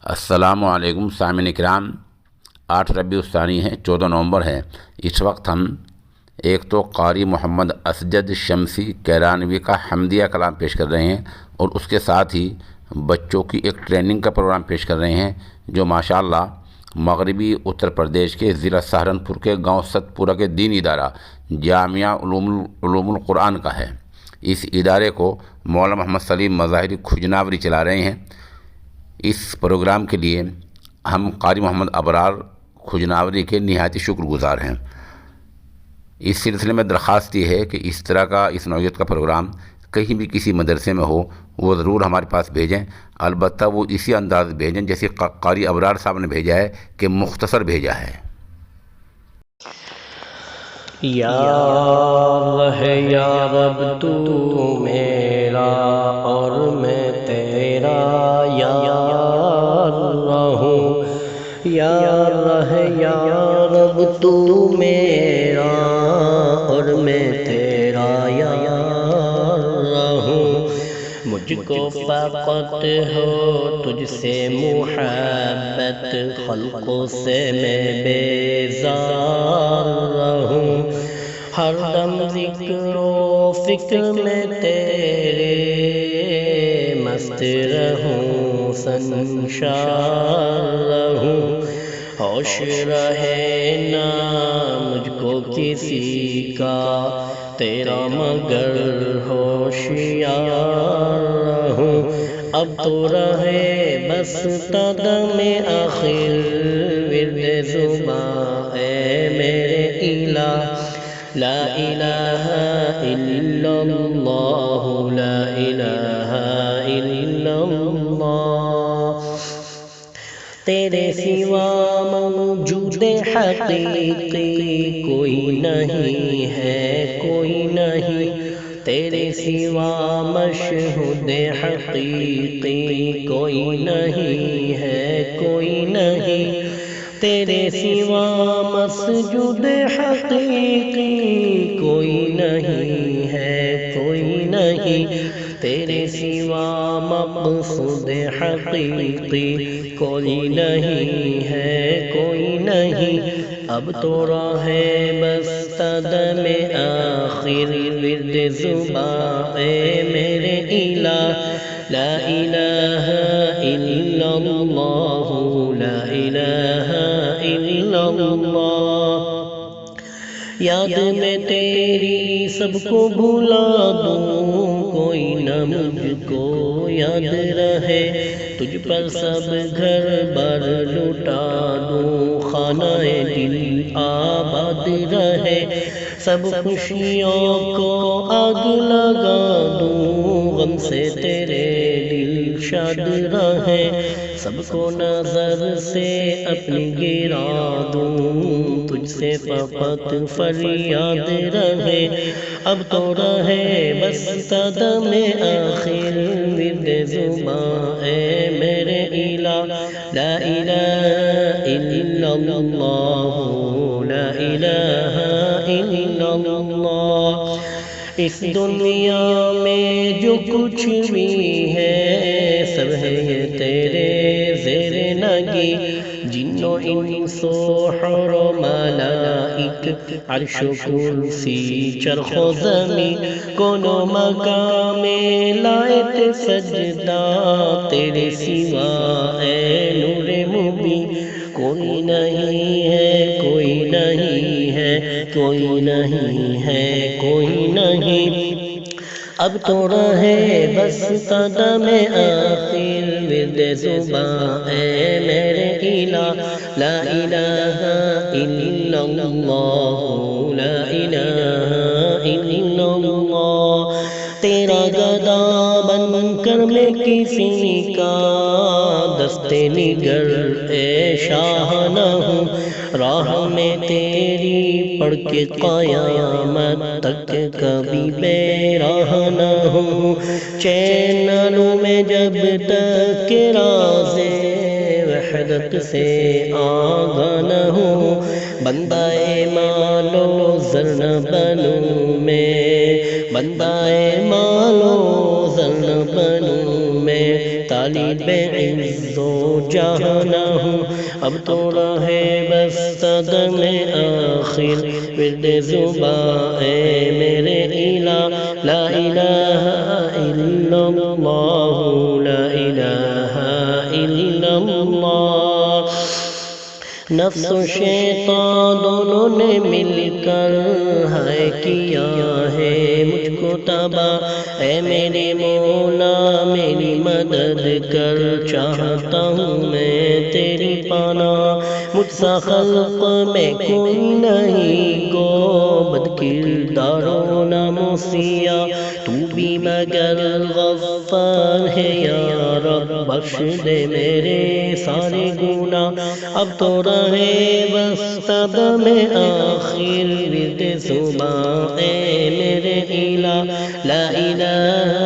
السلام علیکم سامعین اکرام، 8 ربیع الثانی ہے، 14 نومبر ہے۔ اس وقت ہم ایک تو قاری محمد اسجدشمسی کیرانوی کا حمدیہ کلام پیش کر رہے ہیں اور اس کے ساتھ ہی بچوں کی ایک ٹریننگ کا پروگرام پیش کر رہے ہیں جو ماشاءاللہ مغربی اتر پردیش کے ضلع سہارنپور کے گاؤں ستپورہ کے دینی ادارہ جامعہ علوم القرآن کا ہے۔ اس ادارے کو مولانا محمد سلیم مظاہری کھجناوری چلا رہے ہیں۔ اس پروگرام کے لیے ہم قاری محمد ابرار کھجناوری کے نہایت شکر گزار ہیں۔ اس سلسلے میں درخواست یہ ہے کہ اس طرح کا اس نوعیت کا پروگرام کہیں بھی کسی مدرسے میں ہو وہ ضرور ہمارے پاس بھیجیں، البتہ وہ اسی انداز بھیجیں جیسے قاری ابرار صاحب نے بھیجا ہے کہ مختصر بھیجا ہے۔ یا یا رب تو میرا اور میں تیرا، یا رب تو میرا اور میں تیرا، یا مجھ کو فقط ہو تجھ سے محبت، خلقوں سے میں بیزار رہوں، ہر دم ذکر و فکر میں تیرے مست رہوں، سنشار رہوں، ہوش رہے نہ مجھ کو کسی کا تیرا مگر ہوشیار رہوں، اب تو رہے بس قدم آخر ورد زباں اے میرے الہ، لا الہ الا اللہ، لا الہ الا اللہ، تیرے سوا موجود حقیقی کوئی نہیں ہے، کوئی نہیں، تیرے سوا مشہود حقیقی کوئی نہیں ہے، کوئی نہیں، تیرے سوا مسجود حقیقی کوئی نہیں ہے، کوئی نہیں، تیرے سوا مقصود حقیقی کوئی نہیں ہے، کوئی نہیں، اب تو راہ بس قدم آخر ورد زباں اے میرے الہ، لا الہ الا اللہ، لا الہ الا اللہ، یاد میں تیری سب کو بھلا دوں، کوئی نہ مجھ کو یاد رہے، تجھ پر سب گھر بار لٹا دوں، خانہ دل آباد رہے، سب خوشیوں کو آگ لگا دوں، غم سے تیرے دل شاد رہے، سب کو نظر سے اپنی گرا دوں، تجھ سے فقط فریاد رہے، اب تو رہے بس قدم آخر ورد زباں اے میرے الہ، لا الہ الا اللہ، لا الہ الا اللہ، اس دنیا میں جو کچھ بھی ہے سب ہے یہ تیرے زیر نگی، جن و انس و حور و ملائک، عرش و کرسی چرخ و زمین، کون و مکان میں لائق سجدہ تیرے سوا اے نور مبین، کوئی نہیں ہے، کوئی نہیں ہے، کوئی نہیں ہے، کوئی نہیں، اب تو رہے بس قدم آخر ورد زباں اے میرے الہ، لا الہ الا اللہ، لا الہ الا اللہ، تیرا گدا بن کر میں کسی کا دست نگر اے شاہ نہ ہوں، راہ میں تیری پڑھ کے قیامت تک کبھی بے راہ نہ ہوں، چین نہ لوں میں جب تک کہ راز وحدت سے آگاہ نہ ہوں، بندہ مال و زر نہ بنوں میں، بندہ مال و زر نہ بنوں میں، طالب عز و جاہ نہ ہوں، اب تو رہے بس قدم آخر ورد زباں اے میرے الہ، لا الہ الا اللہ، لا الہ الا اللہ۔ نفس و شیطان دونوں نے مل کر ہے کیا ہے مجھ کو تباہ، اے میرے مولا میری مدد کر، چاہتا ہوں میں تیری پناہ، مجھ سا خلق میں کوئی نہیں گو بد کردار و ناموسیہ، تو بھی مگر غفار ہے یا رب، بخش دے میرے سارے گناہ، اب تو رہے بس قدم آخر ورد صبح اے میرے الہ، لا الہ